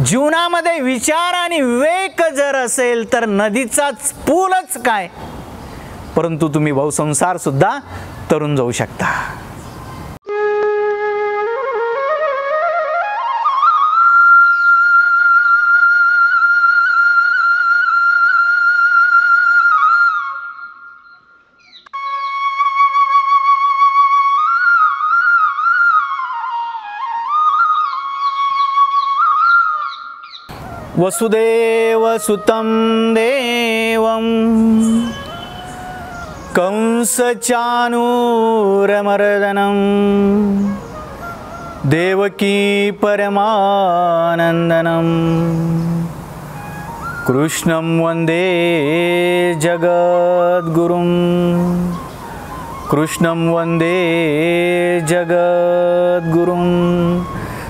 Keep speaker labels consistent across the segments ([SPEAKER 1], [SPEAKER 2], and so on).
[SPEAKER 1] जीवनामध्ये विचार आणि विवेक जर असेल तर नदीचाच पूलच काय, परंतु तुम्ही बहुसंसार सुद्धा तरून जाऊ शकता. वसुदेव सुतं देवं कंसचानूरमर्दनं देवकी परमानन्दनं कृष्णं वन्दे जगद्गुरुं, कृष्णं वन्दे जगद्गुरुं.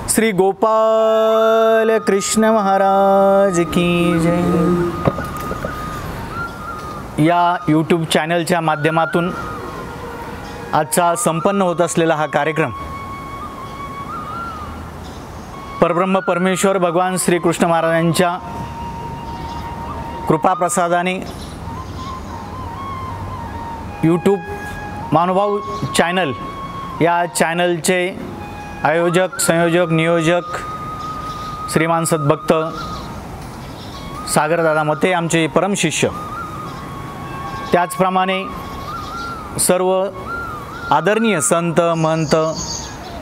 [SPEAKER 1] श्री गोपाल कृष्ण महाराज की जय. या यूट्यूब चॅनलच्या माध्यमातून आजचा संपन्न होत असलेला हा कार्यक्रम परब्रह्म परमेश्वर भगवान श्री कृष्ण महाराजांच्या कृपाप्रसादाने यूट्यूब महानुभाव चॅनल या चॅनलचे आयोजक, संयोजक, नियोजक श्रीमान सद्भक्त सागरदादा मते आमचे परम शिष्य, त्याचप्रमाणे सर्व आदरणीय संत, महंत,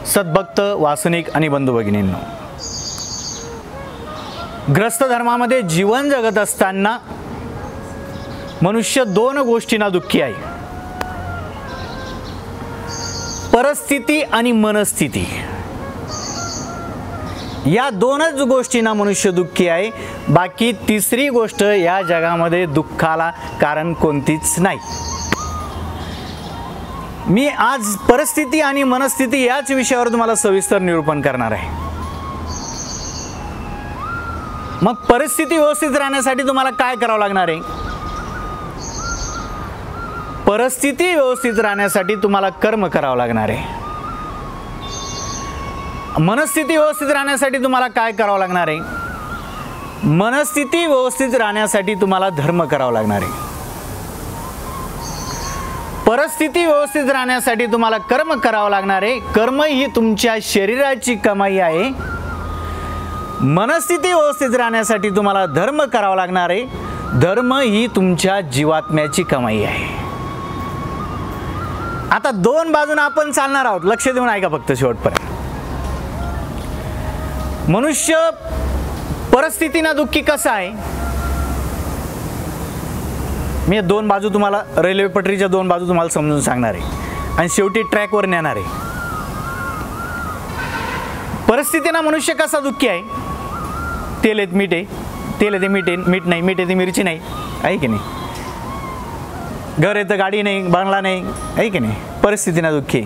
[SPEAKER 1] सद्भक्त, वासनिक आणि बंधू भगिनींनो, ग्रस्त धर्मामध्ये जीवन जगत असताना मनुष्य दोन गोष्टींना दुःखी आहे, परिस्थिती आणि मनस्थिती. या दोनच गोष्टींना मनुष्य दुःखी आहे. बाकी तिसरी गोष्ट या जगामध्ये दुःखाला कारण कोणतीच नाही. मी आज परिस्थिती आणि मनस्थिती याच विषयावर तुम्हाला सविस्तर निरूपण करणार आहे. मग परिस्थिती व्यवस्थित राहण्यासाठी तुम्हाला काय करावं लागणार आहे? परिस्थिती व्यवस्थित राहण्यासाठी तुम्हाला कर्म करावं लागणार आहे. मनस्थिती व्यवस्थित राहण्यासाठी तुम्हाला काय करावं लागणार आहे? मनस्थिती व्यवस्थित राहण्यासाठी तुम्हाला धर्म करावा लागणार आहे. परिस्थिती व्यवस्थित राहण्यासाठी तुम्हाला कर्म करावं लागणार आहे. कर्म ही तुमच्या शरीराची कमाई आहे. मनस्थिती व्यवस्थित राहण्यासाठी तुम्हाला धर्म करावा लागणार आहे. धर्म ही तुमच्या जीवात्म्याची कमाई आहे. आता दोन बाजूने आपण चालणार आहोत. लक्ष देऊन ऐका फक्त शेवटपर्यंत. मनुष्य परिस्थितीना दुःखी कसा आहे? मी दोन बाजू तुम्हाला, रेल्वे पटरीच्या दोन बाजू तुम्हाला समजून सांगणार आहे आणि शेवटी ट्रॅकवर नेणार आहे. परिस्थितीना मनुष्य कसा दुःखी आहे? तेल येत मीठ आहे, तेल येते मीठ आहे, मीठ नाही, मीठ येते मिरची नाही, आहे की नाही? घर येतं गाडी नाही, बंगला नाही, आहे की नाही? परिस्थितीना दुःखी.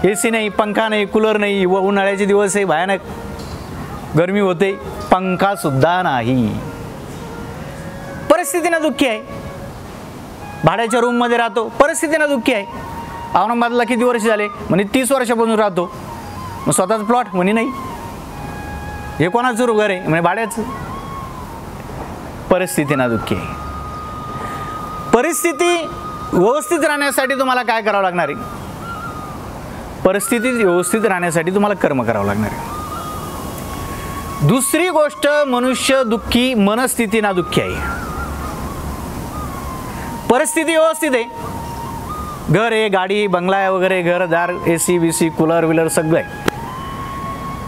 [SPEAKER 1] AC नाही, पंखा नाही, कूलर नाही, व उन्हाळ्याचे दिवस आहे, भयानक गरमी होते, पंखा सुद्धा नाही. परिस्थितीना दुःखी आहे. भाड्याच्या रूम मध्ये राहतो, परिस्थितीना दुःखी आहे. औरंगाबादला किती वर्ष झाले? म्हणे 30 वर्षापासून राहतो. मग स्वतःच प्लॉट? म्हणे नाही. हे कोणाचं घर आहे? म्हणे भाड्याचं. परिस्थितीना दुःखी आहे. परिस्थिती व्यवस्थित राहण्यासाठी तुम्हाला काय करावं लागणार आहे? परिस्थिती व्यवस्थित राहण्यासाठी तुम्हाला कर्म करावं लागणार आहे. दुसरी गोष्ट, मनुष्य दुःखी मनस्थितीना दुःखी आहे. परिस्थिती व्यवस्थित आहे, घर आहे, गाडी, बंगला आहे वगैरे, घरदार, AC BC, कूलर विलर सगळं आहे,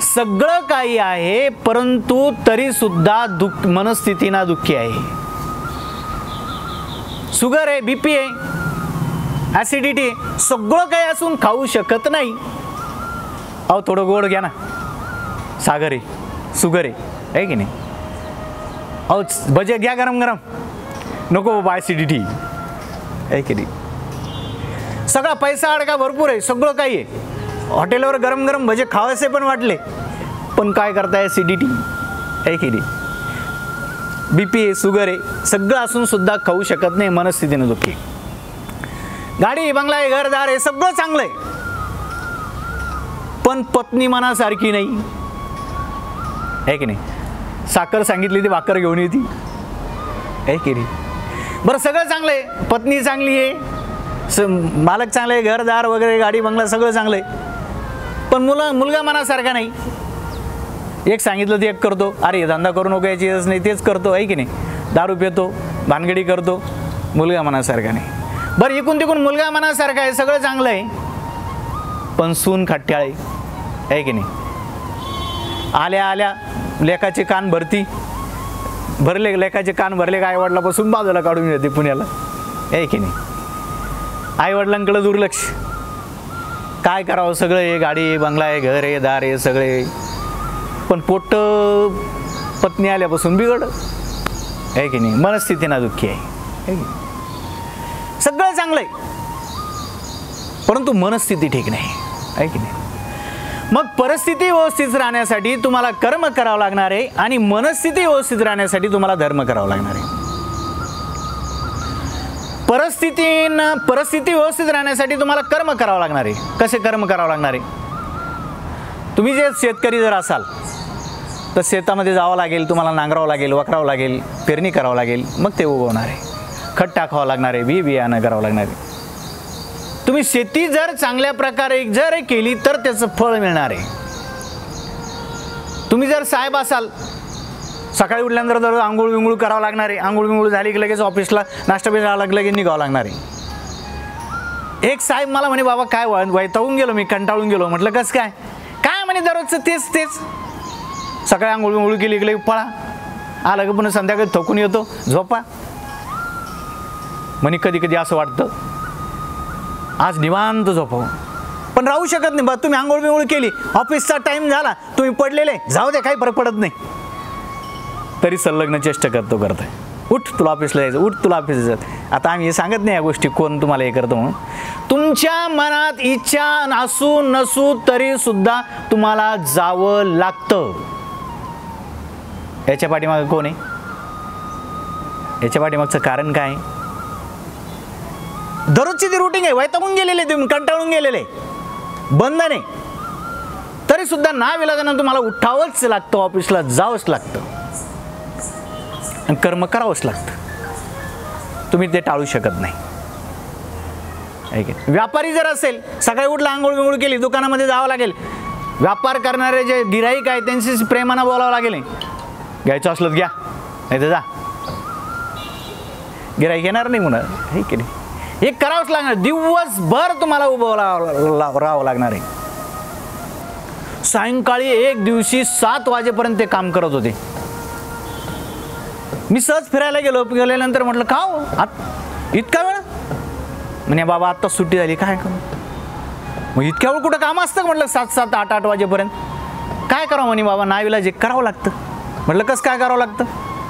[SPEAKER 1] सगळं काही आहे, परंतु तरी सुद्धा मनस्थितीना दुःखी आहे. शुगर आहे, BP आहे, ॲसिडिटी, सगळं काही असून खाऊ शकत नाही. अहो थोडं गोड घ्या ना, सागर आहे, शुगर आहे की नाही? अहो भजे घ्या गरम गरम, नको बाबा ॲसिडिटी, आहे की नाही? सगळा पैसा अडका भरपूर आहे, सगळं काही आहे, हॉटेलवर गरम गरम भजे खावायचे पण वाटले, पण काय करताय? ॲसिडिटी, आहे की नाही? BP आहे, शुगर आहे, सगळं असून सुद्धा खाऊ शकत नाही, मनस्थितीने दुःखी. गाडी, बंगला आहे, घरदार आहे, सगळं चांगलं आहे, पण पत्नी मनासारखी नाही. आहे की नाही. साखर सांगितली ती भाकर घेऊन येते, आहे की नाही. बरं सगळं चांगलं आहे, पत्नी चांगली आहे, मालक चांगले आहे, घरदार वगैरे गाडी बंगला सगळं चांगलं आहे, पण मुलगा मनासारखा नाही. एक सांगितलं ते एक करतो, अरे धंदा करू नको याची गरज नाही तेच करतो, आहे की नाही. दारू पितो, भानगडी करतो, मुलगा मनासारखा नाही. बरं इकून तिकून मुलगा मनासारखा आहे, सगळं चांगलं आहे, पण सून खट्ट्याळे, आहे की नाही. आल्या आल्या लेकाचे कान भरले लेकाचे कान भरले का आईवडिलापासून बाजूला काढून येते पुण्याला, आहे की नाही. आईवडिलांकडे दुर्लक्ष, काय करावं, सगळं आहे, गाडी आहे, बंगला आहे, घर आहे, दार आहे, सगळे, पण पोट पत्नी आल्यापासून बिघड, आहे की नाही. मनस्थिती ना दुःखी आहे, सगळं चांगलं आहे, परंतु मनस्थिती ठीक नाही, आहे की नाही. मग परिस्थिती व्यवस्थित राहण्यासाठी तुम्हाला कर्म करावं लागणार आहे आणि मनस्थिती व्यवस्थित राहण्यासाठी तुम्हाला धर्म करावं लागणार आहे. परिस्थिती व्यवस्थित राहण्यासाठी तुम्हाला कर्म करावं लागणार आहे. कसे कर्म करावं लागणार आहे? तुम्ही जे शेतकरी जर असाल तर शेतामध्ये जावं लागेल, तुम्हाला नांगरावं लागेल, वखरावं लागेल, पेरणी करावं लागेल, मग ते उगवणार आहे. खत टाकावं लागणार आहे, बियाणं करावं लागणार आहे. तुम्ही शेती जर चांगल्या प्रकारे जर केली तर त्याचं फळ मिळणार आहे. तुम्ही जर साहेब असाल, सकाळी उठल्यानंतर दररोज आंघोळ विंघोळ करावं लागणार आहे, आंघोळ विंघोळ झाली की लगेच ऑफिसला नाश्ता बिस्टा लगेच निघावं लागणार आहे. एक साहेब मला म्हणे, बाबा काय वैतागून गेलो मी, कंटाळून गेलो. म्हटलं कसं काय? काय म्हणे दररोजचं तेच सकाळी आंघोळ विंघोळ केली की लगेच पळा, आलं की पुन्हा संध्याकाळी थकून येतो, झोपा. म्हणे कधी कधी असं वाटतं आज निवांत झोपावं, पण राहू शकत नाही. बा तुम्ही आंघोळ बिंघोळ केली, ऑफिसचा टाइम झाला, तुम्ही पडलेले, जाऊ दे काही फरक पडत नाही, तरी संलग्न चेष्टा करताय, उठ तुला ऑफिसला जायचं, उठ तुला ऑफिसला जायचं. आता आम्ही हे सांगत नाही या गोष्टी कोण तुम्हाला हे करतो म्हणून. तुमच्या मनात इच्छा असू नसू तरी सुद्धा तुम्हाला जावं लागतं. याच्या पाठीमागं कोण आहे? याच्या पाठीमागचं कारण काय आहे? दररोजची ती रुटीन आहे, वैतागून गेलेले, तुम्ही कंटाळून गेलेले, बंधन आहे, तरी सुद्धा नाविलाजानं तुम्हाला उठावंच लागतं, ऑफिसला जावंच लागतं आणि कर्म करावंच लागतं. तुम्ही ते टाळू शकत नाही. व्यापारी जर असेल, सकाळी उठला, आंघोळ बिंघोळ केली, दुकानामध्ये जावं लागेल, व्यापार करणारे जे गिराईक आहे त्यांच्याशी प्रेमानं बोलावं लागेल. घ्यायचं असलं तर घ्या, नाही तर जा, गिराईक येणार नाही म्हणून, हे की नाही. हे करावंच लागणार, दिवसभर तुम्हाला उभं राहावं लागणार आहे. सायंकाळी एक दिवशी 7 वाजेपर्यंत ते काम करत होते. मी सहज फिरायला गेल्यानंतर म्हटलं का हो इतका वेळ? म्हणे बाबा आत्ता सुट्टी झाली, काय करू? मग इतक्या वेळ कुठं काम असतं? म्हटलं 7, 8 वाजेपर्यंत. काय करावं? म्हणे बाबा नाईलाज करावं लागतं. म्हटलं कसं काय करावं लागतं?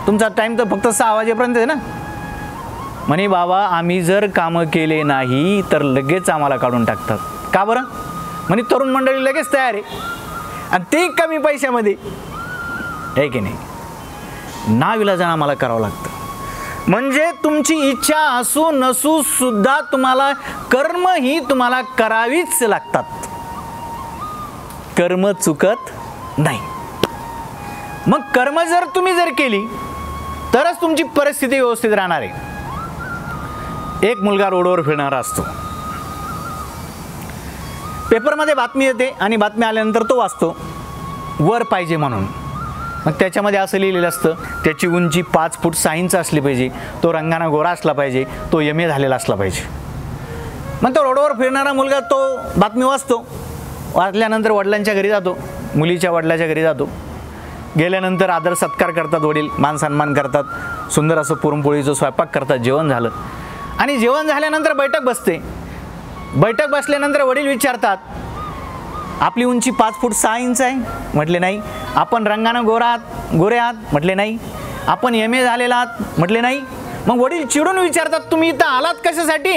[SPEAKER 1] तुमचा टाईम तर फक्त 6 वाजेपर्यंत आहे ना. म्हणे बाबा आम्ही जर कामं केले नाही तर लगेच आम्हाला काढून टाकतात. का बरं? म्हणे तरुण मंडळी लगेच तयार आहे आणि ते कमी पैशामध्ये, आहे की नाही. नाविलाजानं आम्हाला करावं लागतं. म्हणजे तुमची इच्छा असू नसू सुद्धा तुम्हाला कर्म ही तुम्हाला करावीच लागतात. कर्म चुकत नाही. मग कर्म जर तुम्ही केली तरच तुमची परिस्थिती व्यवस्थित राहणार आहे. एक मुलगा रोडवर फिरणारा असतो. पेपरमध्ये बातमी येते आणि बातमी आल्यानंतर तो वाचतो वर पाहिजे म्हणून. मग त्याच्यामध्ये असं लिहिलेलं असतं त्याची उंची 5 फूट 6 इंच असली पाहिजे, तो रंगाना गोरा असला पाहिजे, तो MA झालेला असला पाहिजे. मग तो रोडवर फिरणारा मुलगा तो बातमी वाचतो. वाचल्यानंतर वडिलांच्या घरी जातो, मुलीच्या वडिलाच्या घरी जातो. गेल्यानंतर आदर सत्कार करतात वडील, मान सन्मान करतात, सुंदर असं पुरणपोळीचं स्वयंपाक करतात. जेवण झालं आणि जेवण झाल्यानंतर बैठक बसते. बैठक बसल्यानंतर वडील विचारतात आपली उंची 5 फूट 6 इंच आहे? म्हटले नाही. आपण रंगानं गोरे आहात? म्हटले नाही. आपण MA झालेला आहात? म्हटले नाही. मग वडील चिडून विचारतात तुम्ही इथं आलात कशासाठी?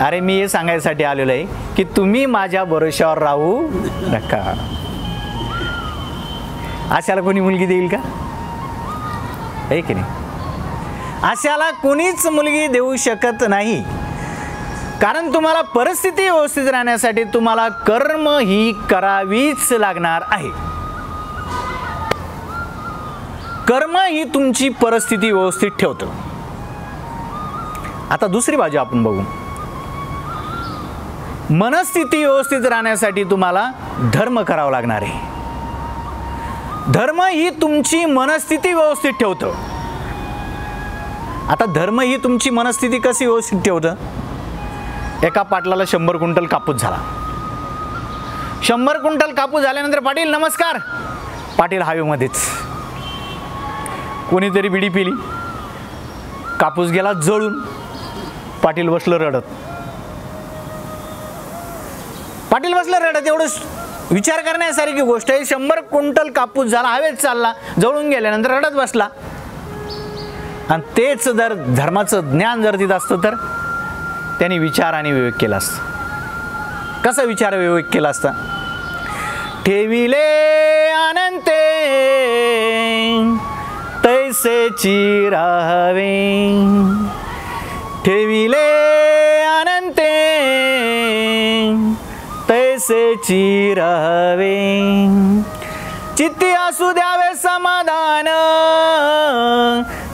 [SPEAKER 1] अरे मी हे सांगायसाठी आलेलो आहे की तुम्ही माझ्या भरोश्यावर राहू नका. अशाला कोणी मुलगी देईल का? आहे की नाही? अशाला कोणीच मुलगी देऊ शकत नाही. कारण तुम्हाला परिस्थिती व्यवस्थित राहण्यासाठी तुम्हाला कर्म ही करावीच लागणार आहे. कर्म ही तुमची परिस्थिती व्यवस्थित ठेवतं. आता दुसरी बाजू आपण बघू. मनस्थिती व्यवस्थित राहण्यासाठी तुम्हाला धर्म करावा लागणार आहे. धर्म ही तुमची मनस्थिती व्यवस्थित ठेवतं. आता धर्म ही तुमची मनस्थिती कशी व्यवस्थित ठेवतं? एका पाटलाला 100 क्विंटल कापूस झाला. 100 क्विंटल कापूस झाल्यानंतर पाटील नमस्कार. पाटील हवेमध्येच. कोणीतरी बिडी पिली, कापूस गेला जळून, पाटील बसलं रडत. पाटील बसलं रडत. एवढं विचार करण्यासारखी गोष्ट आहे. 100 क्विंटल कापूस झाला, हवेत चालला, जळून गेल्यानंतर रडत बसला. आणि तेच जर धर्माचं ज्ञान जर तिथं असतं तर त्यांनी विचार आणि विवेक केला असतं. कसा विचार विवेक केला असता? ठेविले अनंते तैसेची राहावे, ठेविले अनंते तैसेची राहावे, चित्ती असू द्यावे समाधान,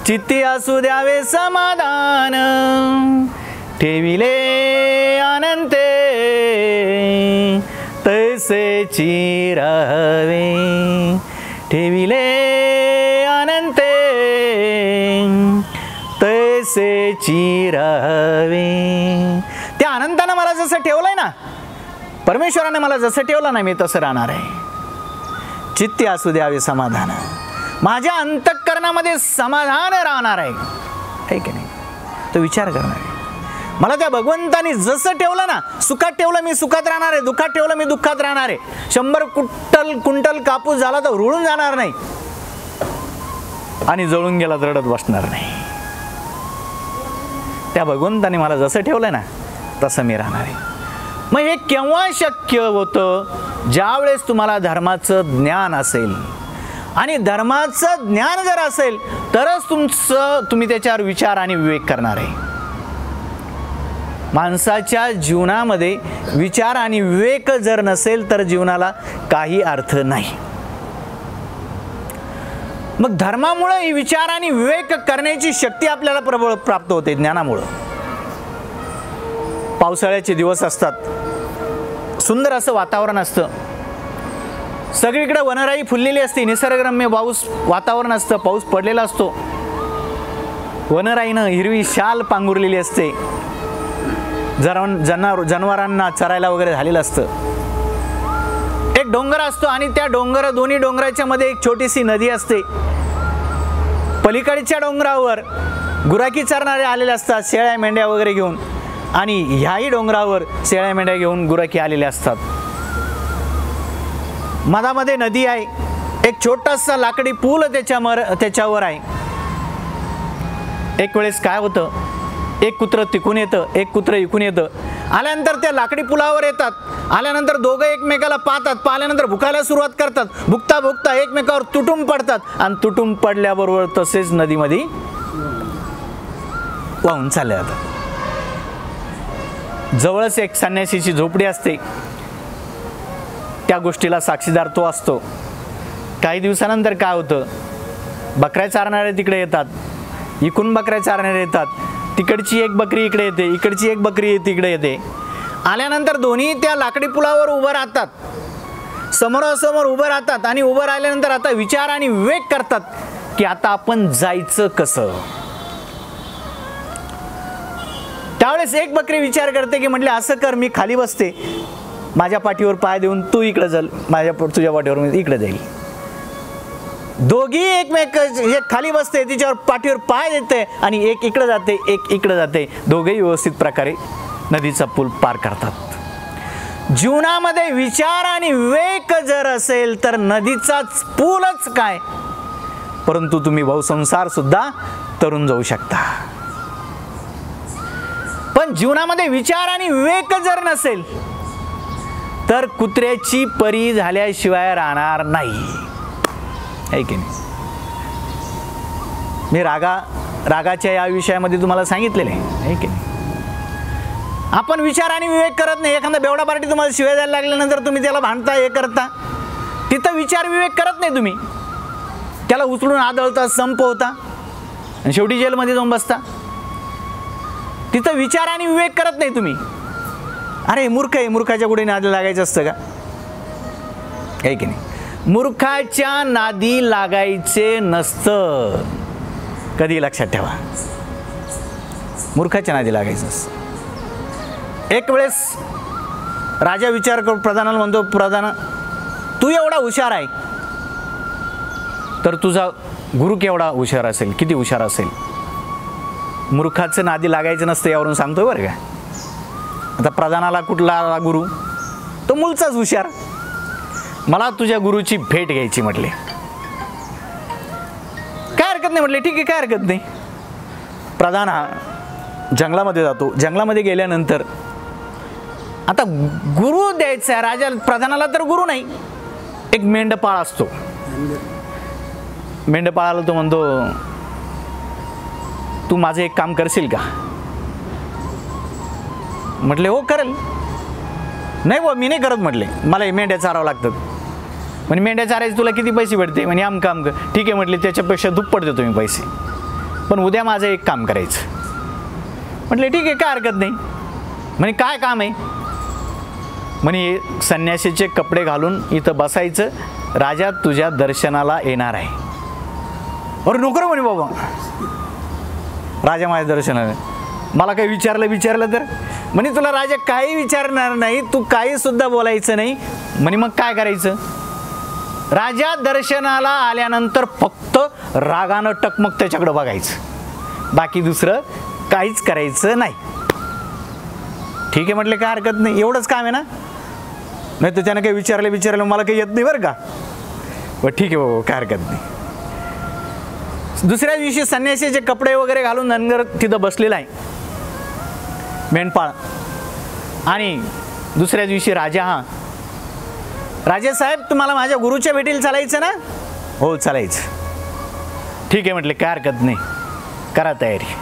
[SPEAKER 1] चित्ती असू द्यावे समाधान, ठेविले अनंते तैसेची राहावे, ठेविले अनंते तैसेची राहावे. त्या अनंतानं मला जसं ठेवलंय ना, परमेश्वराने मला जसं ठेवलं ना, मी तसं राहणार आहे. चित्ती असू द्यावे समाधान, माझ्या अंतःकरणामध्ये समाधान राहणार आहे की नाही? तो विचार करणार आहे. मला त्या भगवंतानी जसं ठेवलं ना, सुखात ठेवलं मी सुखात राहणार आहे, दुःखात ठेवलं मी दुःखात राहणार आहे. 100 क्विंटल कापूस झाला तर रुळून जाणार नाही आणि जळून गेला तर रडत बसणार नाही. त्या भगवंतानी मला जसं ठेवलं ना तसं मी राहणार आहे. मग हे केव्हा शक्य होतं? ज्यावेळेस तुम्हाला धर्माचं ज्ञान असेल. आणि धर्माचं ज्ञान जर असेल तरच तुम्ही त्याच्यावर विचार आणि विवेक करणार आहे. माणसाच्या जीवनामध्ये विचार आणि विवेक जर नसेल तर जीवनाला काही अर्थ नाही. मग धर्मामुळे ही विचार आणि विवेक करण्याची शक्ती आपल्याला प्रबळ प्राप्त होते ज्ञानामुळं. पावसाळ्याचे दिवस असतात, सुंदर असं वातावरण असतं, सगळीकडे वनराई फुललेली असते, निसर्गरम्य वातावरण असतं, पाऊस पडलेला असतो, वनराईनं हिरवी शाल पांघुरलेली असते, जनावरांना चरायला वगैरे झालेलं असतं. एक डोंगर असतो आणि त्या दोन्ही डोंगराच्या मध्ये एक छोटीशी नदी असते. पलीकडच्या डोंगरावर गुराखी चरणारे आलेले असतात, शेळ्या मेंढ्या वगैरे घेऊन, आणि ह्याही डोंगरावर शेळ्या मेंढ्या घेऊन गुराखी आलेले असतात. मधामध्ये नदी आहे, एक छोटासा लाकडी पूल त्याच्यावर आहे. एक वेळेस काय होतं, एक कुत्रं तिकून येतं, एक कुत्रं इकून येतं. आल्यानंतर त्या लाकडी पुलावर येतात. आल्यानंतर दोघं एकमेकाला पाहतात, पाहिल्यानंतर भुकायला सुरुवात करतात. भुकता भुकता एकमेकावर तुटून पडतात आणि तुटून पडल्याबरोबर तसेच नदीमध्ये वाहून चालले जातात. जवळच एक संन्यासीची झोपडी असते. त्या गोष्टीला साक्षीदार तो असतो. काही दिवसानंतर काय होतं, बकऱ्या चारणारे तिकडे येतात, इकडून बकऱ्या चारणारे येतात. तिकडची एक बकरी इकडे येते, इकडची एक बकरी तिकडे येते. आल्यानंतर दोन्ही त्या लाकडी पुलावर उभं राहतात, समोरासमोर उभं राहतात. आणि उभं राहिल्यानंतर आता विचार आणि विवेक करतात की आता आपण जायचं कसं. त्यावेळेस एक बकरी विचार करते की म्हटले असं कर, मी खाली बसते, माझ्या पाठीवर पाय देऊन तू इकडे चल, तुझ्या पाठीवर मी इकडे जाईल. दोघी एकमेक, एक खाली बसते, तिच्यावर पाठीवर पाय देते आणि एक इकडे जाते, एक इकडे जाते. दोघेही व्यवस्थित प्रकारे नदीचा पूल पार करतात. जीवनामध्ये विचार आणि विवेक जर असेल तर नदीचाच पूलच काय, परंतु तुम्ही बहुसंसार सुद्धा तरून जाऊ शकता. पण जीवनामध्ये विचार आणि विवेक जर नसेल तर कुत्र्याची परी झाल्याशिवाय राहणार नाही, आहे की नाही? मी रागाच्या या विषयामध्ये तुम्हाला सांगितलेले आहे की नाही? आपण विचार आणि विवेक करत नाही. एखादा बेवडा पार्टी तुम्हाला शिवाय द्यायला लागल्यानंतर तुम्ही त्याला भांडता, हे करता, तिथं विचार विवेक करत नाही तुम्ही. त्याला उचलून आदळता, संपवता आणि शेवटी जेलमध्ये जाऊन बसता. तिथं विचार आणि विवेक करत नाही तुम्ही. अरे मूर्ख आहे, मूर्खाच्या पुढे नादी लागायचं असतं का? आहे की नाही? मूर्खाच्या नादी लागायचे नसतं. कधी लक्षात ठेवा, मूर्खाच्या नादी लागायचं असतं. एक वेळेस राजा विचार करून प्रधानाला म्हणतो, प्रधान तू एवढा हुशार आहे, तर तुझा गुरु केवढा हुशार असेल, किती हुशार असेल? मूर्खाचं नादी लागायचं नसतं यावरून सांगतोय बरं का. आता प्रधानाला कुठला गुरु? तो मूळचाच हुशार. मला तुझ्या गुरुची भेट घ्यायची म्हटले. काय हरकत नाही म्हटले, ठीक आहे काय हरकत नाही. प्रधान हा जंगलामध्ये जातो. जंगलामध्ये गेल्यानंतर आता गुरु द्यायचा आहे राजा प्रधानाला, तर गुरु नाही. एक मेंढपाळ असतो. मेंढपाळाला तो म्हणतो, तू माझं एक काम करशील का? म्हटले हो करेल. नाही बुवा मी नाही करत म्हटले, मला मेंढ्या चारावं लागतात. म्हणजे मेंढ्या चारायचे तुला किती पैसे भेटते? म्हणजे आम काम कर. ठीक आहे म्हटले, त्याच्यापेक्षा दुप्पट देतो मी पैसे, पण उद्या माझं एक काम करायचं. म्हटले ठीक आहे काय हरकत नाही. म्हणे काय काम आहे? म्हणे संन्यासीचे कपडे घालून इथं बसायचं, राजा तुझ्या दर्शनाला येणार आहे. अरे नको म्हणे बाबा, राजा माझ्या दर्शनाला. मला काही विचारलं तर म्हणे तुला राजा काही विचारणार नाही, तू काही सुद्धा बोलायचं नाही. म्हणे मग काय करायचं? राजा दर्शनाला आल्यानंतर फक्त रागानं टकमक त्याच्याकडे बघायचं, बाकी दुसरं काहीच करायचं नाही. ठीक आहे म्हटले काय हरकत नाही, एवढंच काम आहे ना? नाही तर त्यानं काही विचारलं मला काही येत नाही बरं का. बरं ठीक आहे बाबा काय हरकत नाही. दुसऱ्या दिवशी संन्यासीचे कपडे वगैरे घालून धनगर तिथं बसलेला आहे मेंढपाळ. आणि दुसऱ्या दिवशी राजा, हा राजेसाहेब तुम्हाला माझ्या गुरुच्या भेटीला चालायचं ना? हो चालायचं. ठीक आहे म्हटले काय हरकत नाही, करा तयारी.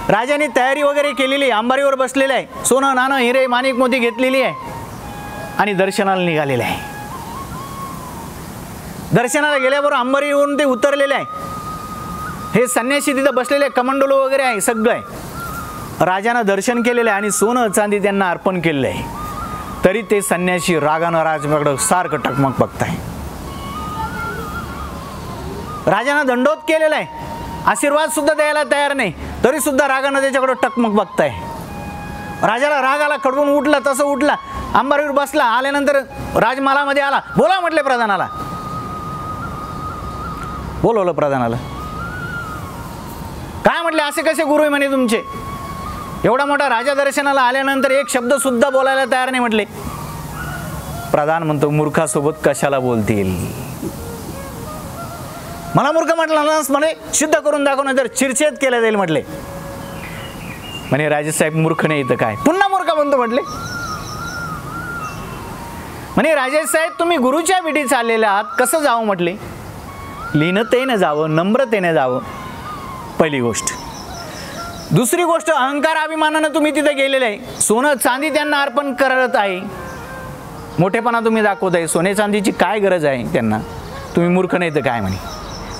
[SPEAKER 1] राजाने तयारी वगैरे केलेली, अंबारीवर बसलेलं आहे, सोनं नाणं हिरे माणिक मोती घेतलेली आहे आणि दर्शनाला निघालेलं आहे. दर्शनाला गेल्याबरोबर अंबारीवरून ते उतरलेले आहे. हे संन्यासी तिथं बसलेले, कमंडलू वगैरे आहे, सगळं आहे. राजानं दर्शन केलेलं आहे आणि सोनं चांदी त्यांना अर्पण केलेलं आहे. तरी ते संन्यासी रागानं राजाकडं सारखं टकमक बघताय. राजानं दंडोत केलेला आहे, आशीर्वाद सुद्धा द्यायला तयार नाही, तरी सुद्धा रागानं त्याच्याकडं टकमक बघताय. राजाला राग आला, कडवून उठला, तसं उठला, अंबारीवर बसला. आल्यानंतर राजमहालामध्ये आला. बोला म्हटले प्रधानाला. बोलवलं प्रधानाला. काय म्हटले असे कसे गुरु आहे म्हणे तुमचे? एवढा मोठा राजा दर्शनाला आल्यानंतर एक शब्द सुद्धा बोलायला तयार नाही म्हटले. प्रधान म्हणतो मूर्खासोबत कशाला बोलतील? मला मूर्ख म्हटलं म्हणे सिद्ध करून दाखवणं तर चिरछेद केलं जाईल म्हटले. म्हणे राजेसाहेब मूर्ख नाही इथं काय? पुन्हा मूर्ख म्हणतो म्हटले. म्हणे राजेसाहेब तुम्ही गुरुच्या भेटी चाललेले आहात, कसं जावं म्हटले? लीनतेने जावं, नम्रतेने जावं, पहिली गोष्ट. दुसरी गोष्ट, अहंकार अभिमानानं तुम्ही तिथे गेलेले आहे, सोनं चांदी त्यांना अर्पण करत आहे, मोठेपणा तुम्ही दाखवत आहे. सोने चांदीची काय गरज आहे त्यांना? तुम्ही मूर्ख नाही तर काय म्हणे?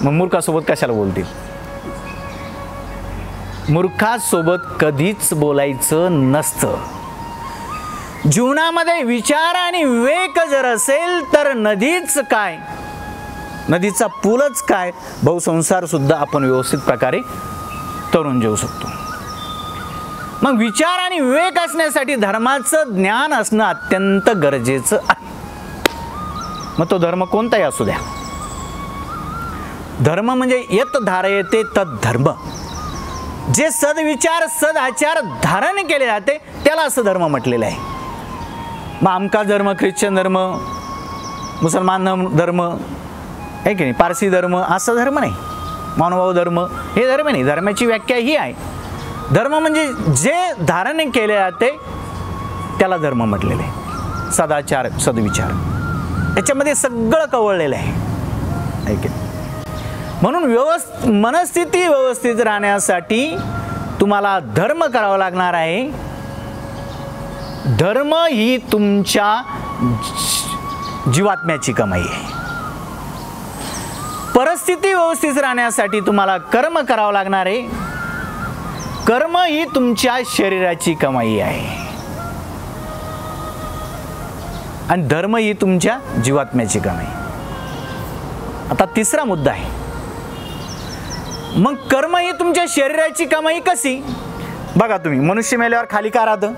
[SPEAKER 1] मग मूर्खासोबत कशाला बोलतील? मूर्खासोबत कधीच बोलायचं नसतं. जीवनामध्ये विचार आणि विवेक जर असेल तर नदीच काय, नदीचा पूलच काय, बहुसंसार सुद्धा आपण व्यवस्थित प्रकारे तरून जेवू शकतो. मग विचार आणि विवेक असण्यासाठी धर्माचं ज्ञान असणं अत्यंत गरजेचं आहे. मग तो धर्म कोणताही असू द्या. धर्म म्हणजे यत धारयते तद धर्म. जे सदविचार सद आचार धारण केले जाते त्याला असं धर्म म्हटलेलं आहे. मग आमका धर्म, ख्रिश्चन धर्म, मुसलमान धर्म आहे की नाही, पारसी धर्म, असा धर्म नाही. मानवभाव धर्म हे धर्म नाही. धर्माची व्याख्या ही आहे. धर्म म्हणजे जे धारण केले जाते त्याला धर्म म्हटलेले आहे. सदाचार, सदविचार याच्यामध्ये सगळं कवळलेलं आहे की. म्हणून मनस्थिती व्यवस्थित राहण्यासाठी तुम्हाला धर्म करावा लागणार आहे. धर्म ही तुमच्या जीवात्म्याची कमाई आहे. परिस्थिती व्यवस्थित राहण्यासाठी तुम्हाला कर्म करावं लागणार आहे. कर्म ही तुमच्या शरीराची कमाई आहे आणि धर्म ही तुमच्या जीवात्म्याची कमाई. आता तिसरा मुद्दा आहे, मग कर्म ही तुमच्या शरीराची कमाई कशी? बघा तुम्ही, मनुष्य मेल्यावर खाली का राहतं?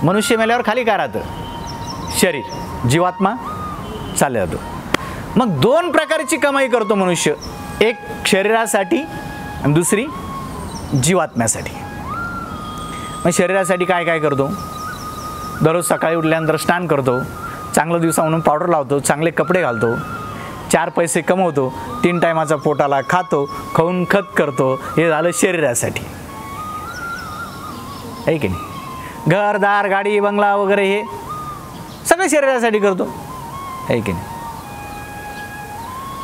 [SPEAKER 1] मनुष्य मेल्यावर खाली का राहतं? शरीर, जीवात्मा चालला जातो. मग दोन प्रकारची कमाई करतो मनुष्य, एक शरीरासाठी आणि दुसरी जीवात्म्यासाठी. मग शरीरासाठी काय काय करतो? दररोज सकाळी उठल्यानंतर स्नान करतो, चांगलं दिवसा म्हणून पावडर लावतो, चांगले कपडे घालतो, 4 पैसे कमवतो, 3 टायमाचा पोटाला खातो, खाऊन खत करतो. हे झालं शरीरासाठी, आहे की नाही? घरदार, गाडी, बंगला वगैरे हे सगळं शरीरासाठी करतो, आहे की नाही?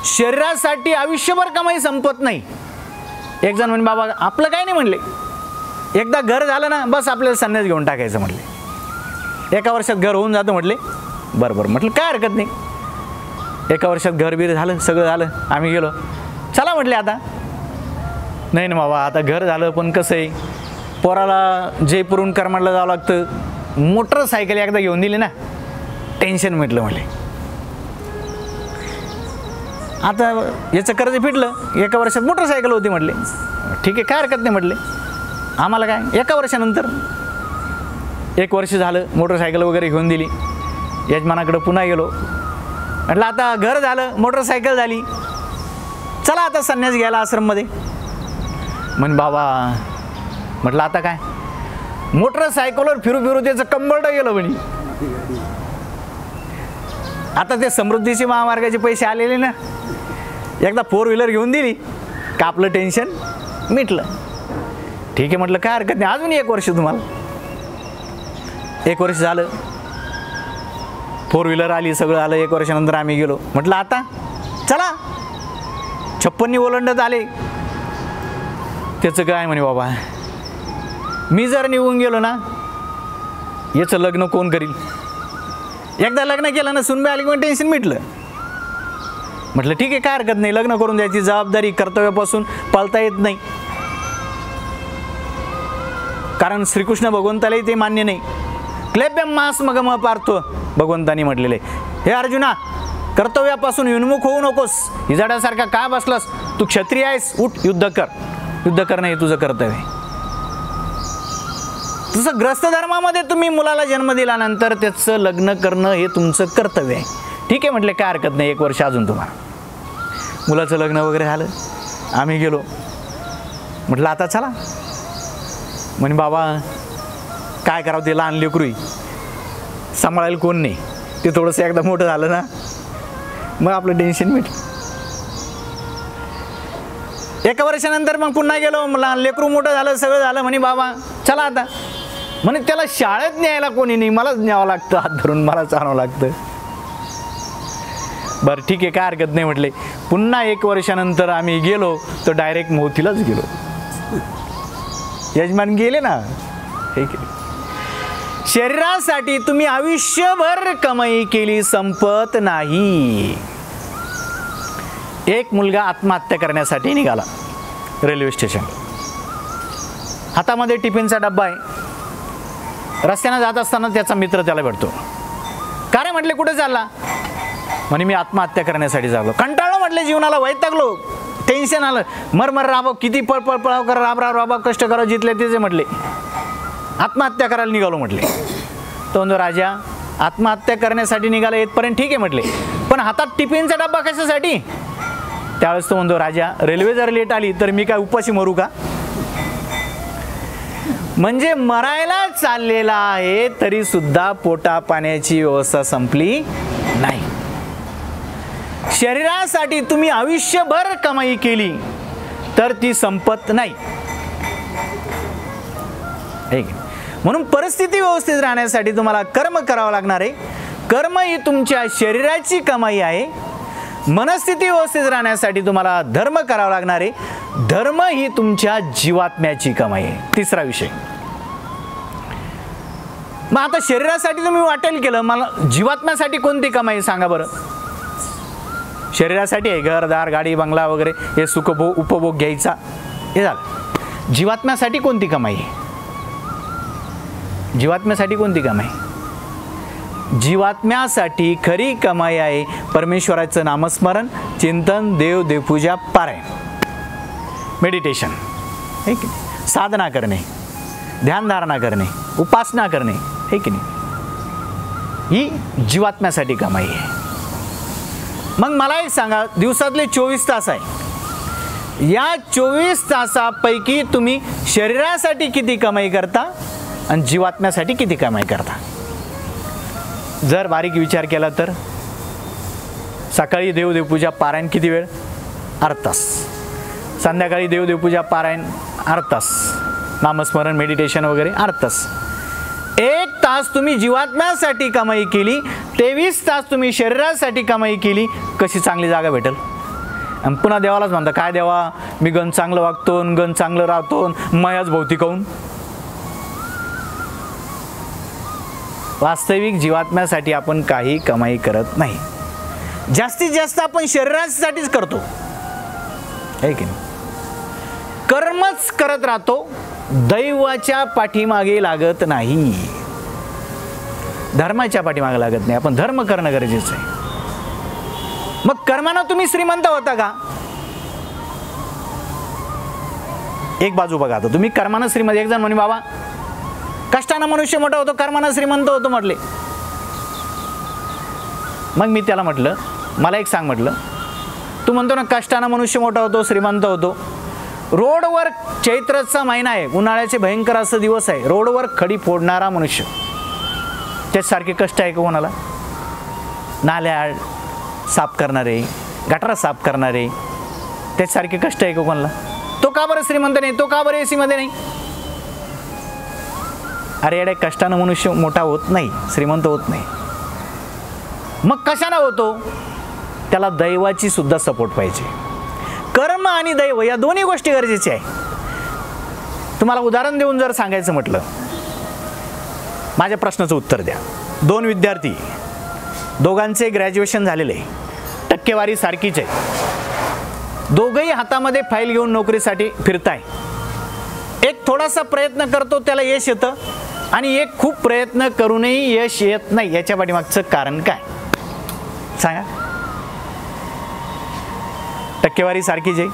[SPEAKER 1] शरीरासाठी आयुष्यभर कमाई संपत नाही. एक जण म्हणे, बाबा आपलं काय नाही म्हणले, एकदा घर झालं ना बस आपल्याला संन्यास घेऊन टाकायचं म्हटले. 1 वर्षात घर होऊन जातं म्हटले. बरं म्हटलं काय हरकत नाही. 1 वर्षात घर बीर झालं, सगळं झालं, आम्ही गेलो. चला म्हटले आता. नाही ना बाबा, आता घर झालं पण कसं आहे, पोराला जयपूरहून करमाडला जावं लागतं, मोटरसायकल एकदा घेऊन दिली ना टेन्शन म्हटलं म्हटले. आता याचं कर्ज फिटलं, 1 वर्षात मोटरसायकल होती म्हटले. ठीक आहे, काय हरकत नाही म्हटले, आम्हाला काय. 1 वर्षानंतर 1 वर्ष झालं, मोटरसायकल वगैरे घेऊन दिली, यजमानाकडं पुन्हा गेलो. म्हटलं आता घर झालं, मोटरसायकल झाली, चला आता संन्यास घ्यायला आश्रममध्ये. म्हण बाबा, म्हटलं आता काय, मोटरसायकलवर फिरू फिरू त्याचं कंबरडं गेलं म्हणे. आता ते समृद्धीचे महामार्गाचे पैसे आलेले ना, एकदा 4 व्हीलर घेऊन दिली का आपलं टेन्शन मिटलं. ठीक आहे म्हटलं, काय हरकत नाही, अजून 1 वर्ष तुम्हाला. 1 वर्ष झालं, 4 व्हीलर आली, सगळं आलं. 1 वर्षानंतर आम्ही गेलो. म्हटलं आता चला, 56 ओलांडत आले. त्याचं काय म्हणे, बाबा मी जर निघून गेलो ना, याचं लग्न कोण करील? एकदा लग्न केलं ना, सुनबाई आली की टेन्शन मिटलं. म्हटलं ठीक आहे, काय हरकत नाही, लग्न करून द्यायची जबाबदारी, कर्तव्यापासून पळता येत नाही. कारण श्रीकृष्ण भगवंतालाही ते मान्य नाही. क्लेब्यम मास मगम पार्थो, भगवंतानी म्हटलेले, हे अर्जुना, कर्तव्यापासून विन्मुख होऊ नकोस. हिजाड्यासारखा का बसलास? तू क्षत्रिय आहेस, उठ युद्ध कर. युद्ध करणं हे तुझं कर्तव्य आहे. तसं ग्रस्त धर्मामध्ये तुम्ही मुलाला जन्म दिल्यानंतर त्याचं लग्न करणं हे तुमचं कर्तव्य आहे. ठीक आहे म्हटले, काय हरकत नाही, 1 वर्ष अजून तुम्हाला. मुलाचं लग्न वगैरे झालं, आम्ही गेलो. म्हटलं आता चला. म्हणे बाबा काय करावं, ते लहान लेकरू सांभाळायला कोण नाही, ते थोडंसं एकदा मोठं झालं ना मग आपलं टेन्शन मिटलं. 1 वर्षानंतर मग पुन्हा गेलो. लहान लेकरू मोठं झालं, सगळं झालं. म्हणे बाबा चला आता. म्हणे त्याला शाळेत न्यायला कोणी नाही, मलाच न्यावं लागतं, हात धरून मलाच आणावं लागतं. बरं ठीक आहे, काय हरकत नाही म्हटले. पुन्हा 1 वर्षानंतर आम्ही गेलो तर डायरेक्ट मोतीलाच गेलो. यजमान गेले ना. ठीक आहे, शरीरासाठी तुम्ही आयुष्यभर कमाई केली संपत नाही. एक मुलगा आत्महत्या करण्यासाठी निघाला रेल्वे स्टेशन. हातामध्ये टिफिनचा डब्बा आहे. रस्त्यानं जात असताना त्याचा मित्र त्याला भेटतो. का रे म्हटले, कुठे चालला? म्हणे मी आत्महत्या करण्यासाठी चाललो. कंटाळलो म्हटले, जीवनाला वैतागलो, टेन्शन आलं, मरमर राबाव, किती पळपळ पळाव करा, राब कष्ट करा, जिथले तिथे म्हटले आत्महत्या करायला निघालो म्हटले. तो म्हणतो, राजा आत्महत्या करण्यासाठी निघाला येतपर्यंत ठीक आहे म्हटले, पण हातात टिफिनचा डब्बा कशासाठी? त्यावेळेस तो म्हणतो, राजा रेल्वे जर लेट आली तर मी काय उपाशी मरू का? म्हणजे मरायला चाललेला आहे तरी सुद्धा पोटा पाण्याची व्यवस्था संपली नाही. शरीरासाठी तुम्ही आयुष्यभर कमाई केली तर ती संपत नाही. म्हणून परिस्थिती व्यवस्थित राहण्यासाठी तुम्हाला कर्म करावं लागणार आहे. कर्म ही तुमच्या शरीराची कमाई आहे. मनस्थिती व्यवस्थित राहण्यासाठी तुम्हाला धर्म करावा लागणार आहे. धर्म ही तुमच्या जीवात्म्याची कमाई आहे. तिसरा विषय. मग आता शरीरासाठी तुम्ही वाटेल केलं, मला जीवात्म्यासाठी कोणती कमाई सांगा बरं. शरीरासाठी आहे, घरदार गाडी बंगला वगैरे हे सुखभोग उपभोग घ्यायचा, हे झालं. जीवात्म्यासाठी कोणती कमाई आहे? जीवात्म्यासाठी कोणती कमाई? जीवात्म्यासाठी खरी कमाई आहे परमेश्वराचं नामस्मरण, चिंतन, देव देवपूजा, पारायण, मेडिटेशन, हे की नाही, साधना करणे, ध्यानधारणा करणे, उपासना करणे, हे की नाही, ही जीवात्म्यासाठी कमाई आहे. मग मला एक सांगा, दिवसातले 24 तास आहे, या 24 तासापैकी तुम्ही शरीरासाठी किती कमाई करता आणि जीवात्म्यासाठी किती कमाई करता? जर बारीक विचार केला तर सकाळी देवपूजा पारायण किती वेळ? अर्धा तास. संध्याकाळी देवपूजा पारायण अर्धा तास, नामस्मरण मेडिटेशन वगैरे अर्धा तास. 1 तास तुम्ही जीवात्म्यासाठी कमाई केली, 23 तास तुम्ही शरीरासाठी कमाई केली. कशी चांगली जागा भेटेल? आणि पुन्हा देवालाच म्हणता, काय देवा मी गण चांगलं वागतो, गण चांगलं राहतो, मयाच भौतिक होऊन. वास्तविक जीवात्म्यासाठी आपण काही कमाई करत नाही. जास्तीत जास्त आपण शरीरासाठीच करतो, आहे की नाही? कर्मच करत राहतो, दैवाच्या पाठीमागे लागत नाही, धर्माच्या पाठीमागे लागत नाही. आपण धर्म करणं गरजेचं आहे. मग कर्मानं तुम्ही श्रीमंत होता का? एक बाजू बघा, आता तुम्ही कर्मानं श्रीमंत. एक जण म्हणे बाबा कष्टानं मनुष्य मोठा होतो, कर्मानं श्रीमंत होतो म्हटले. मग मी त्याला म्हटलं, मला एक सांग म्हटलं, तू म्हणतो ना कष्टानं मनुष्य मोठा होतो, श्रीमंत होतो, रोडवर चैत्राचा महिना आहे, उन्हाळ्याचे भयंकर असं दिवस आहे, रोडवर खडी फोडणारा मनुष्य, त्याच्यासारखे कष्ट आहे का कोणाला? नाल्या साफ करणारे, गटारा साफ करणारे, त्याच्यासारखे कष्ट आहे का कोणाला? तो का बरं श्रीमंत नाही? तो का बरं एसी मध्ये नाही? अरे एवढ्या कष्टानं मनुष्य मोठा होत नाही, श्रीमंत होत नाही. मग कशानं होतो? त्याला दैवाची सुद्धा सपोर्ट पाहिजे. कर्म आणि दैव या दोन्ही गोष्टी गरजेच्या आहे. तुम्हाला उदाहरण देऊन जर सांगायचं म्हटलं, माझ्या प्रश्नाचं उत्तर द्या. 2 विद्यार्थी, दोघांचे ग्रॅज्युएशन झालेले आहे, टक्केवारी सारखीच आहे, दोघंही हातामध्ये फाईल घेऊन नोकरीसाठी फिरताय. एक थोडासा प्रयत्न करतो, त्याला यश येतं, आणि एक खूप प्रयत्न करूनही यश येत नाही. याच्या पाठीमागचं कारण काय सांगा? टक्केवारी सारखीच आहे,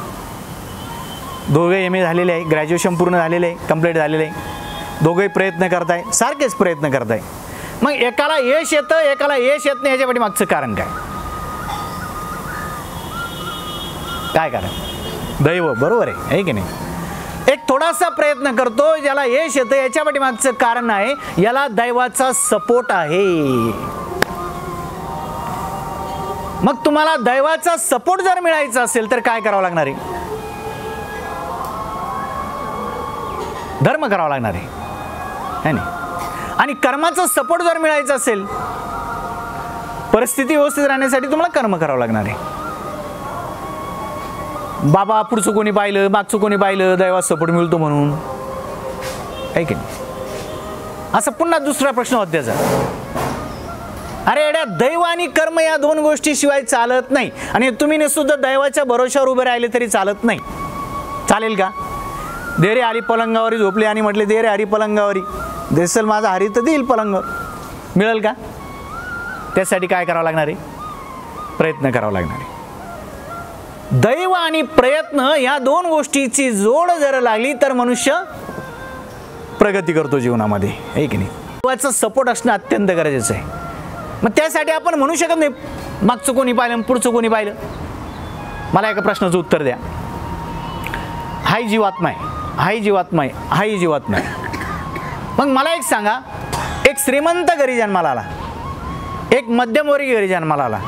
[SPEAKER 1] दोघे MA झालेले आहे, ग्रॅज्युएशन पूर्ण झालेले आहे, कंप्लीट झालेले आहे, दोघेही प्रयत्न करताय, सारखेच प्रयत्न करताय. मग एकाला यश येतं, एकाला यश येत नाही. याच्या पाठीमागचं कारण काय? काय कारण? दैव. बरोबर आहे की नाही? एक थोडासा प्रयत्न करतो, ज्याला यश येतं, याच्या पाठीमागचं कारण आहे याला दैवाचा सपोर्ट आहे. मग तुम्हाला दैवाचा सपोर्ट जर मिळायचा असेल तर काय करावं लागणार आहे? धर्म करावा लागणार आहे ना. आणि कर्माचा सपोर्ट जर मिळायचा असेल, परिस्थिती व्यवस्थित राहण्यासाठी तुम्हाला कर्म करावं लागणार आहे. बाबा पुढचं कोणी पाहिलं, मागचं कोणी पाहिलं, दैवात सपोर्ट मिळतो म्हणून, आहे की नाही? असं पुन्हा दुसरा प्रश्न होता त्याचा. अरे एड्या, दैव आणि कर्म या 2 गोष्टी शिवाय चालत नाही. आणि तुम्ही सुद्धा दैवाच्या भरोशावर उभे राहिले तरी चालत नाही. चालेल का? दे रे हरी पलंगावरी झोपले आणि म्हटले दे रे हरी पलंगावरी, देसल माझा हरी तर देईल पलंगावर. मिळेल का? त्यासाठी काय करावं लागणार आहे? प्रयत्न करावा लागणार आहे. दैव आणि प्रयत्न या 2 गोष्टीची जोड जर लागली तर मनुष्य प्रगती करतो जीवनामध्ये, आहे की नाही? दैवाचा सपोर्ट असणं अत्यंत गरजेचं आहे. मग त्यासाठी आपण म्हणू शकत नाही मागचं कोणी पाहिलं पुढचं कोणी पाहिलं. मला एका प्रश्नाचं उत्तर द्या. हाही जीवात्मा आहे, हाही जीवात्मा आहे, हाही जीवात्मा आहे. मग मला एक सांगा, एक श्रीमंत घरी जन्माला आला, एक मध्यमवर्गीय घरी जन्माला आला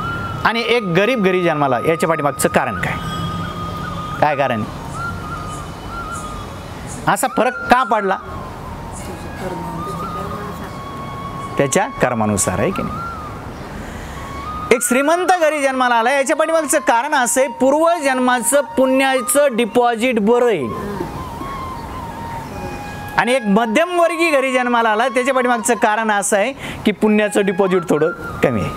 [SPEAKER 1] आणि एक गरीब घरी जन्माला, याच्या पाठीमागचं कारण काय? काय कारण? असा फरक का पडला? त्याच्या कर्मानुसार, आहे की नाही? एक श्रीमंत घरी जन्माला आला, याच्या पाठीमागचं कारण असं आहे, पूर्वजन्माचं पुण्याचं डिपॉझिट बरं आहे. आणि एक मध्यमवर्गीय घरी जन्माला आला, त्याच्या पाठीमागचं कारण असं आहे की पुण्याचं डिपॉझिट थोडं कमी आहे.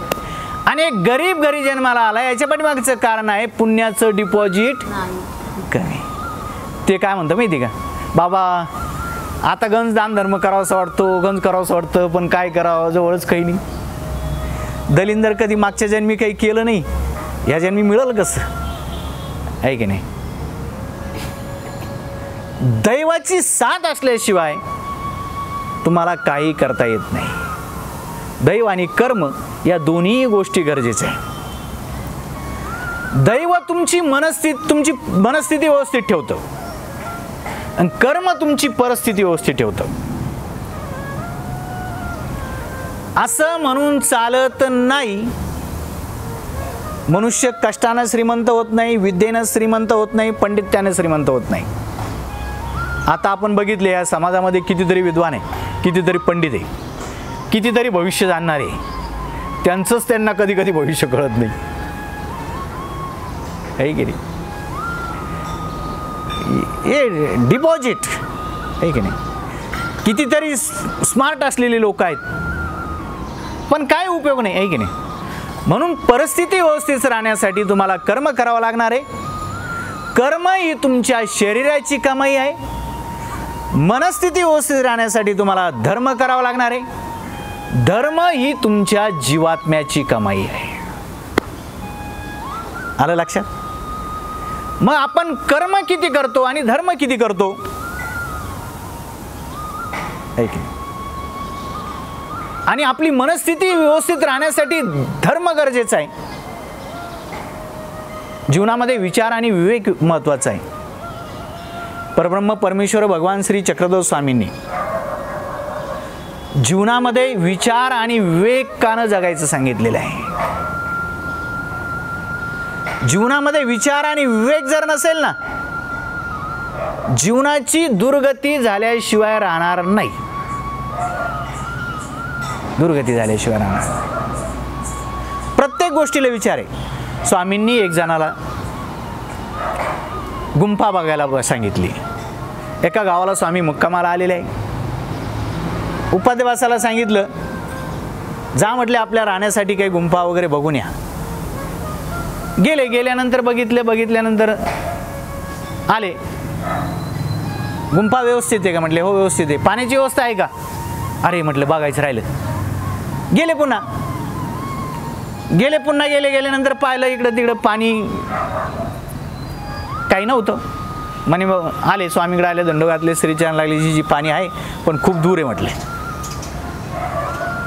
[SPEAKER 1] आणि एक गरीब घरी जन्माला आला, याच्या पाठीमागचं कारण आहे पुण्याचं डिपॉझिट कमी. ते काय म्हणतं माहिती का, बाबा आता गंज दान धर्म करावासा वाटतो, गंज करावंसं वाटतं, पण काय करावं, जवळच काही नाही. दलिंदर कधी मागच्या जन्मी काही केलं नाही, ह्या जन्मी मिळेल कसं, आहे की नाही. दैवाची साथ असल्याशिवाय तुम्हाला काही करता येत नाही. दैव आणि कर्म या दोन्ही गोष्टी गरजेच्या आहे. दैव तुमची मनस्थिती व्यवस्थित ठेवतं आणि कर्म तुमची परिस्थिती व्यवस्थित ठेवतं. असं म्हणून चालत नाही. मनुष्य कष्टानं श्रीमंत होत नाही, विद्येनं श्रीमंत होत नाही, पंडित्याने श्रीमंत होत नाही. आता आपण बघितले या समाजामध्ये कितीतरी विद्वान आहे, कितीतरी पंडित आहे, कितीतरी भविष्य जाणणारे, त्यांचंच त्यांना कधी कधी भविष्य कळत नाही, आहे की नाही. हे डिपॉझिट आहे की नाही. कितीतरी स्मार्ट असलेले लोक आहेत, पण काय उपयोग नाही, आहे की नाही. म्हणून परिस्थिती व्यवस्थित राहण्यासाठी तुम्हाला कर्म करावं लागणार आहे. कर्म ही तुमच्या शरीराची कमाई आहे. मनस्थिती व्यवस्थित राहण्यासाठी तुम्हाला धर्म करावा लागणार आहे. धर्म ही तुमच्या जीवात्म्याची कमाई आहे. आलं लक्षात. मग आपण कर्म किती करतो आणि धर्म किती करतो, आणि आपली मनस्थिती व्यवस्थित राहण्यासाठी धर्म गरजेचा आहे. जीवनामध्ये विचार आणि विवेक महत्वाचा आहे. परब्रह्म परमेश्वर भगवान श्री चक्रधर स्वामींनी जीवनामध्ये विचार आणि विवेकानं जगायचं सांगितलेलं आहे. जीवनामध्ये विचार आणि विवेक जर नसेल ना, जीवनाची दुर्गती झाल्याशिवाय राहणार नाही. दुर्गती झाल्याशिवाय राहणार. प्रत्येक गोष्टीला विचार आहे. स्वामींनी एक जणाला गुंफा बघायला सांगितली. एका गावाला स्वामी मुक्कामाला आलेले आहे. उपाध्यवासाला सांगितलं, जा म्हटले आपल्या राहण्यासाठी काही गुंफा वगैरे बघून या. गेल्यानंतर बघितल्यानंतर आले. गुंफा व्यवस्थित आहे का म्हटले, हो व्यवस्थित आहे. पाण्याची व्यवस्था आहे का, अरे म्हटलं बघायचं राहिलं. गेले पुन्हा गेल्यानंतर पाहिलं इकडं तिकडं पाणी काही नव्हतं. म्हणे आले स्वामीकडे आले, दंड घातले, श्रीचरण लागले, जी पाणी आहे पण खूप दूर आहे म्हटले.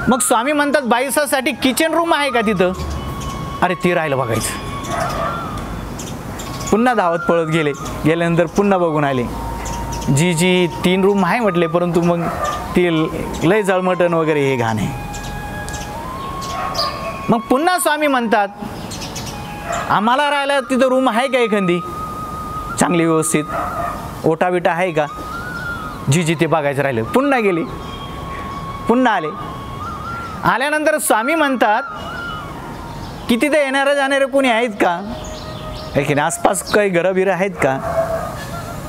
[SPEAKER 1] मग स्वामी म्हणतात, बाईसासाठी किचन रूम आहे का तिथं, अरे ते राहिलं बघायचं. पुन्हा धावत पळत गेल्यानंतर पुन्हा बघून आले, जी 3 रूम आहे म्हटले, परंतु मग ते लय जळमटण वगैरे हे घाण आहे. मग पुन्हा स्वामी म्हणतात, आम्हाला राहायला तिथं रूम आहे का एखादी चांगली व्यवस्थित, ओटा बिटा आहे का, जी ते बघायचं राहिलं. पुन्हा गेले, पुन्हा आल्यानंतर स्वामी म्हणतात की तिथे येणारे जाणारे कोणी आहेत का, की आसपास काही घरं बिरं आहेत का,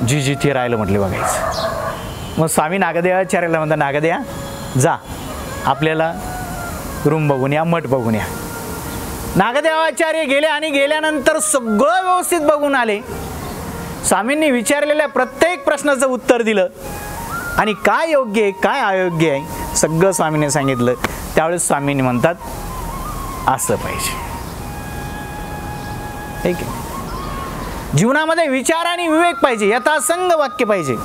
[SPEAKER 1] जी ते राहिलं म्हटले बघायचं. मग स्वामी नागदेवाचार्याला म्हणतात, नागदेवा जा आपल्याला रूम बघून या, मठ बघून या. नागदेवाचार्य गेले आणि गेल्यानंतर सगळं व्यवस्थित बघून आले. स्वामींनी विचारलेल्या प्रत्येक प्रश्नाचं उत्तर दिलं आणि काय योग्य आहे काय अयोग्य आहे सगळं स्वामींनी सांगितलं. त्यावेळेस स्वामींनी म्हणतात, असं पाहिजे. ठीक आहे. जीवनामध्ये विचार आणि विवेक पाहिजे, यथासंग वाक्य पाहिजे.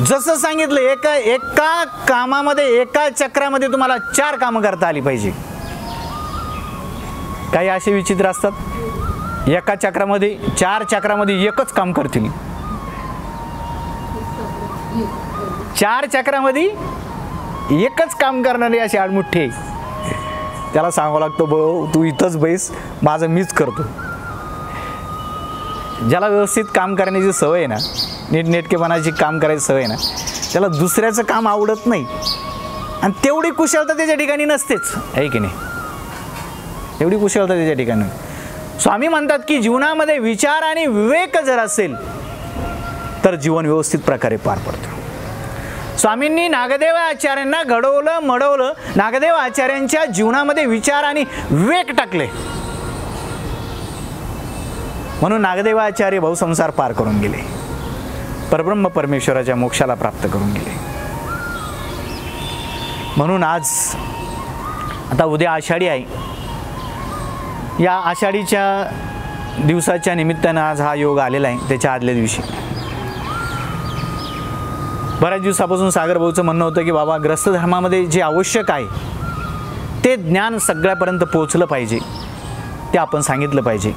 [SPEAKER 1] जसं सांगितलं, एका कामामध्ये, एका चक्रामध्ये तुम्हाला 4 कामं करता आली पाहिजे. काही असे विचित्र असतात, एका चक्रामध्ये 4 चक्रामध्ये एकच काम करतील. 4 चक्रामध्ये एकच काम करणारे असे आडमुठ्ठे, त्याला सांगावं लागतं, भाऊ तू इथंच बैस, माझं मीच करतो. ज्याला व्यवस्थित काम करण्याची सवय आहे ना, नीटनेटकेपणाची काम करायची सवय आहे ना, त्याला दुसऱ्याचं काम आवडत नाही. आणि तेवढी कुशलता त्याच्या ठिकाणी नसतेच, आहे की नाही. एवढी कुशलता त्याच्या ठिकाणी. स्वामी म्हणतात की जीवनामध्ये विचार आणि विवेक जर असेल तर जीवन व्यवस्थित प्रकारे पार पडतं. स्वामींनी नागदेव आचार्यांना घडवलं मडवलं, नागदेव आचार्यांच्या जीवनामध्ये विचार आणि विवेक टाकले, म्हणून नागदेव आचार्य बहुसंसार पार करून गेले, परब्रह्म परमेश्वराच्या मोक्षाला प्राप्त करून गेले. म्हणून आज आता उद्या आषाढी आहे, या आषाढीच्या दिवसाच्या निमित्तानं आज हा योग आलेला आहे. त्याच्या आदल्या दिवशी बऱ्याच दिवसापासून सागर भाऊचं म्हणणं होतं की बाबा ग्रस्त धर्मामध्ये जे आवश्यक आहे ते ज्ञान सगळ्यापर्यंत पोहोचलं पाहिजे, ते आपण सांगितलं पाहिजे.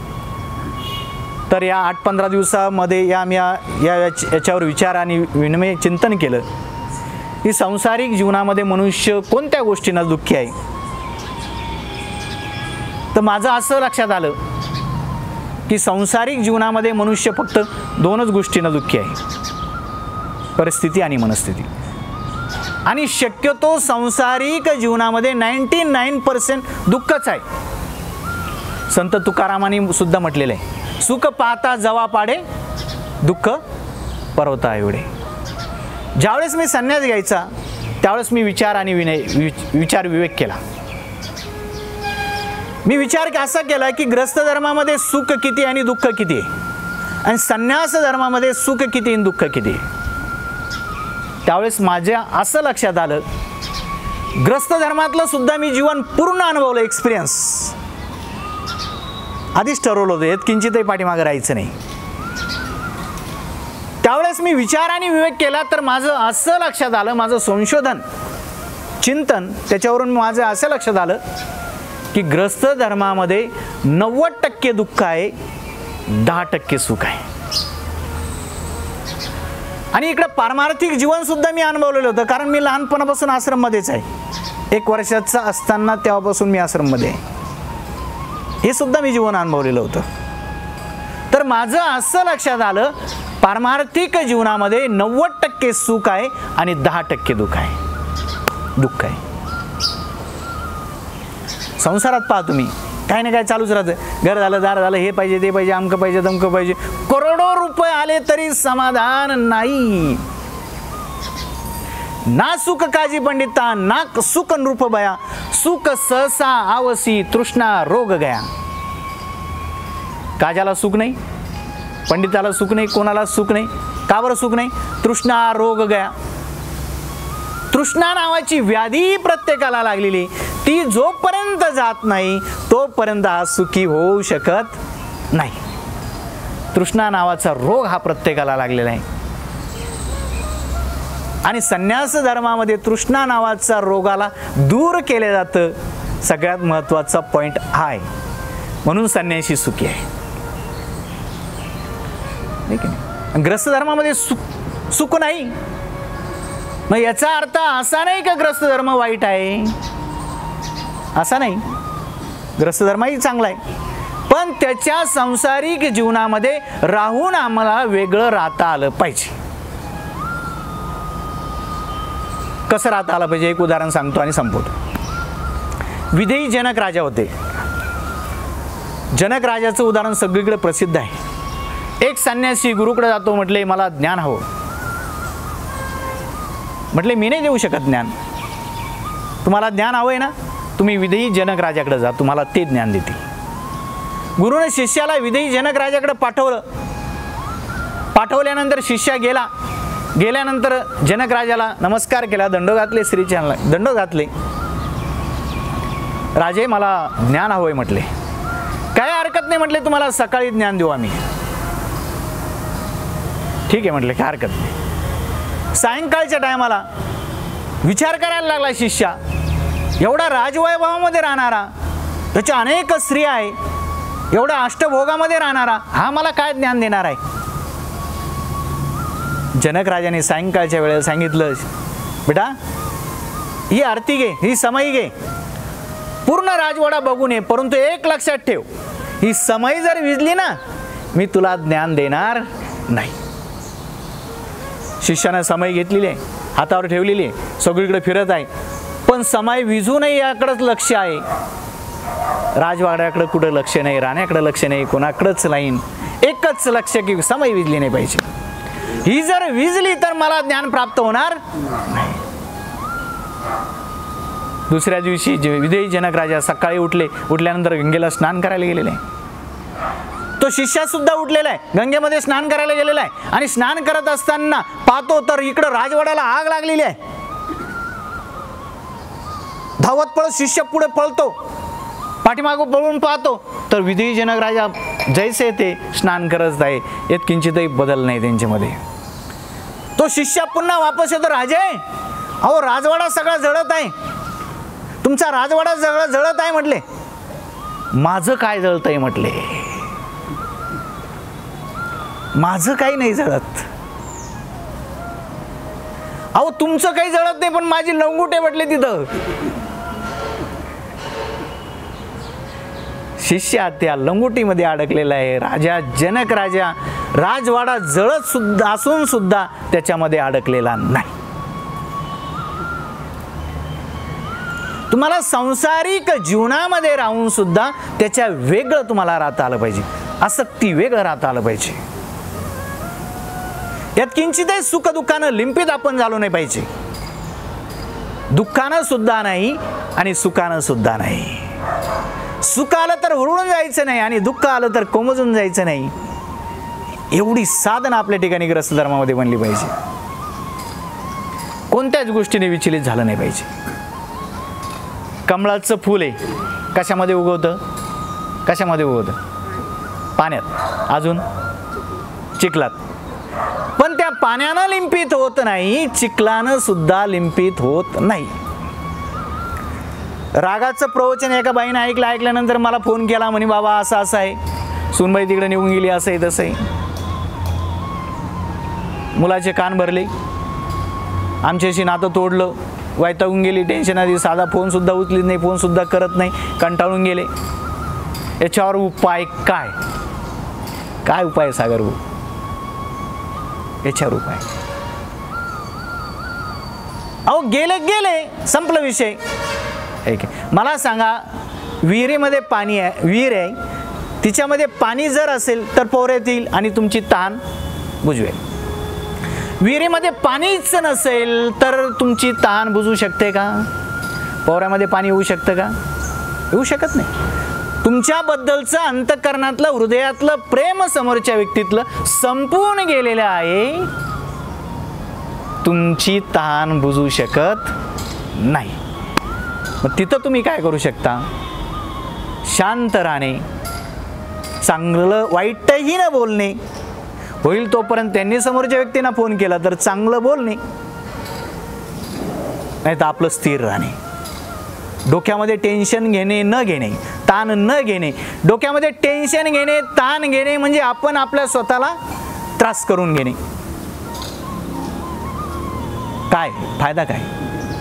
[SPEAKER 1] तर या 8-15 दिवसामध्ये याच्यावर विचार आणि विनिमय चिंतन केलं की सांसारिक जीवनामध्ये मनुष्य कोणत्या गोष्टींना दुःखी आहे. तर माझं असं लक्षात आलं की सांसारिक जीवनामध्ये मनुष्य फक्त 2च गोष्टींना दुःखी आहे, परिस्थिती आणि मनस्थिती. आणि शक्यतो सांसारिक जीवनामध्ये 99% दुःखच आहे. संत तुकारामांनी सुद्धा म्हटलेलं आहे, सुख पाहता जवा पाडे, दुःख पर्वता एवढे. ज्यावेळेस मी संन्यास घ्यायचा त्यावेळेस मी विचार आणि विचार विवेक केला. मी विचार असा केला की ग्रस्त धर्मामध्ये सुख किती आणि दुःख किती आहे, आणि संन्यास धर्मामध्ये सुख किती आणि दुःख किती आहे. त्यावेळेस माझ्या असं लक्षात आलं, ग्रस्त धर्मातलं सुद्धा मी जीवन पूर्ण अनुभवलं, एक्सपिरियन्स. आधीच ठरवलं होतं यात किंचितही पाठीमागं राहायचं नाही. त्यावेळेस मी विचार आणि विवेक केला तर माझं असं लक्षात आलं, माझं संशोधन चिंतन त्याच्यावरून माझं असं लक्षात आलं की ग्रस्त धर्मामध्ये 90% दुःख आहे, 10% सुख आहे. आणि इकडे पारमार्थिक जीवन सुद्धा मी अनुभवलेलं होतं, कारण मी लहानपणापासून आश्रममध्येच आहे. 1 वर्षाचा असताना तेव्हापासून मी आश्रममध्ये आहे. हे सुद्धा मी जीवन अनुभवलेलं होतं. तर माझं असं लक्षात आलं, पारमार्थिक जीवनामध्ये 90% सुख आहे आणि 10% दुःख आहे. संसारात पहा तुम्ही, काही ना काय चालूच राहतं. घर झालं, दार झालं, हे पाहिजे ते पाहिजे, अमकं पाहिजे तमकं पाहिजे, करोडो रुपये आले तरी समाधान नाही. ना सुख काजी पंडिता, ना सुख नृप बया, सुख सहसा आवसी, तृष्णा रोग गया. काजाला सुख नाही, पंडिताला सुख नाही, कोणाला सुख नाही. का बरं सुख नाही? तृष्णा रोग गया. तृष्णा नावाची व्याधी प्रत्येकाला लागलेली, ती जोपर्यंत जात नाही तोपर्यंत हा सुखी होऊ शकत नाही. तृष्णा नावाचा रोग हा प्रत्येकाला लागलेला आहे. आणि संन्यास धर्मामध्ये तृष्णा नावाचा रोगाला दूर केले जातं. सगळ्यात महत्त्वाचा पॉइंट हा आहे, म्हणून संन्यासी सुखी आहे. ठीक आहे. ग्रस्त धर्मामध्ये सुख नाही. मग याचा अर्थ असा नाही का ग्रस्त धर्म वाईट आहे, असा नाही. ग्रस्त धर्मही चांगला आहे, पण त्याच्या सांसारिक जीवनामध्ये राहून आम्हाला वेगळं राहता आलं पाहिजे. कसं राहता आलं पाहिजे एक उदाहरण सांगतो आणि संपवतो. विदेही जनक राजा होते. जनक राजाचं उदाहरण सगळीकडे प्रसिद्ध आहे. एक संन्यासी गुरुकडे जातो, म्हटले मला ज्ञान हवं. म्हटले मी नाही देऊ शकत ज्ञान, तुम्हाला ज्ञान हवं आहे ना, तुम्ही विदेही जनक राजाकडे जा, तुम्हाला ते ज्ञान देते. गुरुने शिष्याला विदेही जनक राजाकडे पाठवलं. पाठवल्यानंतर शिष्य गेल्यानंतर जनक राजाला नमस्कार केला, दंड घातले, श्रीचरणाला दंड घातले. राजे मला ज्ञान हवंय म्हटले. काय हरकत नाही म्हटले, तुम्हाला सकाळी ज्ञान देऊ आम्ही. ठीक आहे म्हटले, काय हरकत नाही. सायंकाळच्या टायमाला विचार करायला लागला शिष्य, एवढा राजवैभवामध्ये राहणारा, त्याच्या अनेक स्त्रिया आहे, एवढा अष्टभोगामध्ये राहणारा, हा मला काय ज्ञान देणार आहे. जनक राजाने सायंकाळच्या वेळेला सांगितलं, बेटा ही आरती घे, ही समई घे, पूर्ण राजवाडा बघून ये, परंतु एक लक्षात ठेव, ही समई जर विजली ना मी तुला ज्ञान देणार नाही. शिष्यानं समई घेतलेली आहे, हातावर ठेवलेली आहे, सगळीकडे फिरत आहे, पण समय विजू नये याकडेच लक्ष आहे. राजवाड्याकडे कुठं लक्ष नाही, राण्याकडे लक्ष नाही, कोणाकडेच नाही, एकच लक्ष की समय विजली नाही पाहिजे. ही जर विजली तर मला ज्ञान प्राप्त होणार नाही. दुसऱ्या दिवशी विदेही जनक राजा सकाळी उठल्यानंतर गंगेला स्नान करायला गेलेले आहे. तो शिष्य सुद्धा उठलेला आहे, गंगेमध्ये स्नान करायला गेलेला आहे आणि स्नान करत असताना पाहतो तर इकडं राजवाड्याला आग लागलेली आहे. धावत पळत शिष्य पुढे पळतो, पाठीमागं पळून पाहतो तर विदेही जनक राजा जैसे ते स्नान करत आहे, यात किंचितही बदल नाही त्यांच्यामध्ये. तो शिष्य पुन्हा वापस येतो, राजे अहो राजवाडा सगळा जळत आहे, तुमचा राजवाडा सगळा जळत आहे म्हटले. माझं काय जळत आहे म्हटले, माझं काही नाही जळत. अहो तुमचं काही जळत नाही पण माझी लंगोटे म्हटले तिथं. शिष्य त्या लंगोटीमध्ये अडकलेला आहे. राजा जनक राजा राजवाडा जळत सुद्धा असून सुद्धा त्याच्यामध्ये अडकलेला नाही. तुम्हाला सांसारिक जीवनामध्ये राहून सुद्धा त्याच्या वेगळं तुम्हाला राहता आलं पाहिजे, आसक्ती वेगळं राहता आलं पाहिजे. यात किंचितही सुख दुःखानं लिंपित आपण झालो नाही पाहिजे. दुःखानं सुद्धा नाही आणि सुखानं सुद्धा नाही. सुख आलं तर हुरळून जायचं नाही आणि दुःख आलं तर कोमजून जायचं नाही. एवढी साधना आपल्या ठिकाणी ग्रस्त धर्मामध्ये बनली पाहिजे. कोणत्याच गोष्टीने विचलित झालं नाही पाहिजे. कमळाचं फूल आहे, कशामध्ये उगवतं, कशामध्ये उगवतं, पाण्यात, अजून चिखलात. पण त्या पाण्यानं लिंपित होत नाही, चिखलानं सुद्धा लिंपित होत नाही. रागाचं प्रवचन एका बाईनं ऐकल्यानंतर मला फोन केला, म्हणे बाबा असं असं आहे, सूनबाई तिकडे निघून गेली, असं आहे तसं आहे. मुलाचे कान भरले, आमच्याशी नातं तोडलं, वैतागून गेली, टेन्शन आली, साधा फोन सुद्धा उचलीत नाही, फोन सुद्धा करत नाही, कंटाळून गेले. याच्यावर उपाय काय, काय उपाय सागर भाऊ, याच्यावर उपाय? अहो गेले संपलं विषय. मला सांगा, विहिरीमध्ये पाणी आहे, विहीर आहे, तिच्यामध्ये पाणी जर असेल तर पोहऱ्यात येईल आणि तुमची तहान बुजवेल. विहिरीमध्ये पाणीच नसेल तर तुमची तहान बुजवू शकते का? पोहऱ्यामध्ये पाणी येऊ शकतं का? येऊ शकत नाही. तुमच्याबद्दलचं अंतःकरणातलं हृदयातलं प्रेम समोरच्या व्यक्तीतलं संपून गेलेलं आहे, तुमची तहान बुजवू शकत नाही. मग तिथं तुम्ही काय करू शकता? शांत राहणे, चांगलं वाईटही न बोलणे, होईल तोपर्यंत त्यांनी समोरच्या व्यक्तींना फोन केला तर चांगलं बोलणे, नाही तर आपलं स्थिर राहणे. डोक्यामध्ये टेन्शन घेणे न घेणे, ताण न घेणे. डोक्यामध्ये टेन्शन घेणे, ताण घेणे म्हणजे आपण आपल्या स्वतःला त्रास करून घेणे. काय फायदा काय?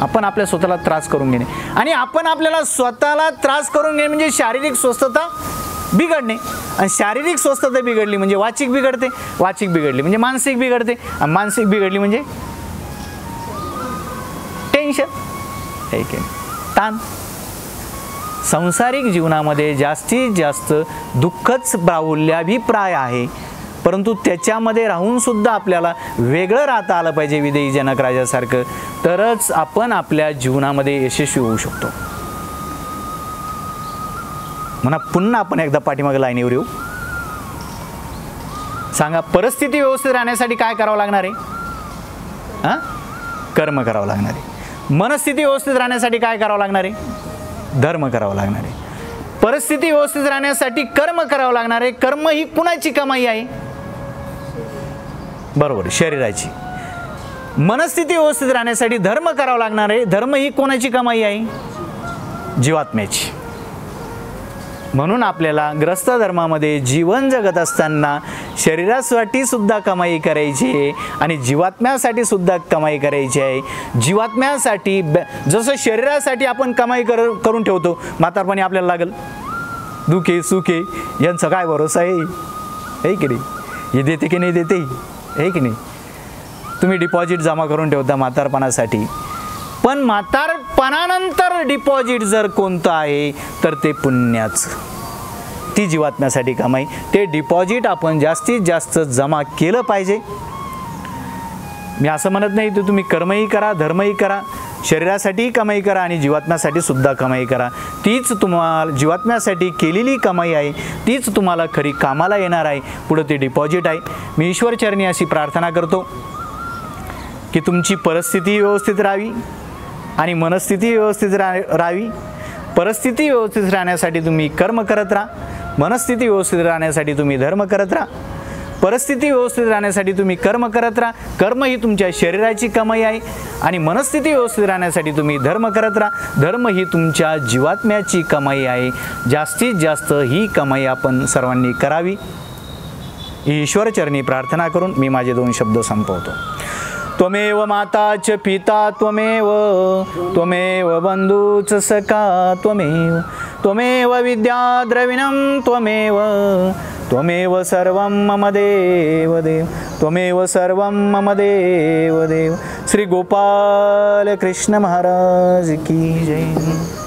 [SPEAKER 1] आपण आपल्या स्वतःला त्रास करून घेणे. आणि आपण आपल्याला स्वतःला त्रास करून घेणे म्हणजे शारीरिक स्वस्थता बिघडणे. आणि शारीरिक स्वस्थता बिघडली म्हणजे वाचिक बिघडते, वाचिक बिघडली म्हणजे मानसिक बिघडते, आणि मानसिक बिघडली म्हणजे टेन्शन, ताण. सांसारिक जीवनामध्ये जास्तीत जास्त दुःखच बाहुल्याभिप्राय आहे, परंतु त्याच्यामध्ये राहून सुद्धा आपल्याला वेगळं राहता आलं पाहिजे विदेही जनक राजासारखं, तरच आपण आपल्या जीवनामध्ये यशस्वी होऊ शकतो. म्हणा पुन्हा आपण एकदा पाठीमागे लाईनीवर येऊ. सांगा, परिस्थिती व्यवस्थित राहण्यासाठी काय करावं लागणार आहे? कर्म करावं लागणार आहे. मनस्थिती व्यवस्थित राहण्यासाठी काय करावं लागणार आहे? धर्म करावं लागणार आहे. परिस्थिती व्यवस्थित राहण्यासाठी कर्म करावं लागणार आहे. कर्म ही कुणाची कमाई आहे? बरोबर, शरीराची. मनस्थिती व्यवस्थित राहण्यासाठी धर्म करावं लागणार आहे. धर्म ही कोणाची कमाई आहे? जीवात्म्याची. म्हणून आपल्याला ग्रस्त धर्मामध्ये जीवन जगत असताना शरीरासाठी सुद्धा कमाई करायची आहे आणि जीवात्म्यासाठी सुद्धा कमाई करायची आहे. जीवात्म्यासाठी जसं शरीरासाठी आपण कमाई करून ठेवतो, म्हातारपणी आपल्याला लागल, दुखे सुखे यांचा काय भरोसा आहे की नाही? हे देते की नाही देते, आहे की नाही? तुम्ही डिपॉझिट जमा करून ठेवता म्हातारपणासाठी, पण म्हातारपणानंतर डिपॉझिट जर कोणतं आहे तर ते पुण्याचं, ती जीवात्म्यासाठी कमाई. ते डिपॉझिट आपण जास्तीत जास्त जमा केलं पाहिजे मी असं म्हणत नाही तर तुम्ही कर्मही करा, धर्मही करा, शरीरासाठीही कमाई करा आणि जीवात्म्यासाठी सुद्धा कमाई करा. तीच तुम्हाला जीवात्म्यासाठी केलेली कमाई आहे, तीच तुम्हाला खरी कामाला येणार आहे. पुढं ते डिपॉझिट आहे. मी ईश्वरचरणी अशी प्रार्थना करतो की तुमची परिस्थिती व्यवस्थित राहावी आणि मनस्थिती व्यवस्थित राहावी. परिस्थिती व्यवस्थित राहण्यासाठी तुम्ही कर्म करत राहा, मनस्थिती व्यवस्थित राहण्यासाठी तुम्ही धर्म करत राहा. परिस्थिती व्यवस्थित राहण्यासाठी तुम्ही कर्म करत राहा, कर्म ही तुमच्या शरीराची कमाई आहे. आणि मनस्थिती व्यवस्थित राहण्यासाठी तुम्ही धर्म करत राहा, धर्म ही तुमच्या जीवात्म्याची कमाई आहे. जास्तीत जास्त ही कमाई आपण सर्वांनी करावी. ईश्वरचरणी प्रार्थना करून मी माझे 2 शब्द संपवतो. त्वमेव माता च पिता त्वमेव, त्वमेव बंधूच सखा त्वमेव, त्वमेव विद्या द्रविणं त्वमेव, त्वमेव सर्वं मम देव देव, त्वमेव सर्वं मम देव देव. श्री गोपाल कृष्ण महाराज की जय.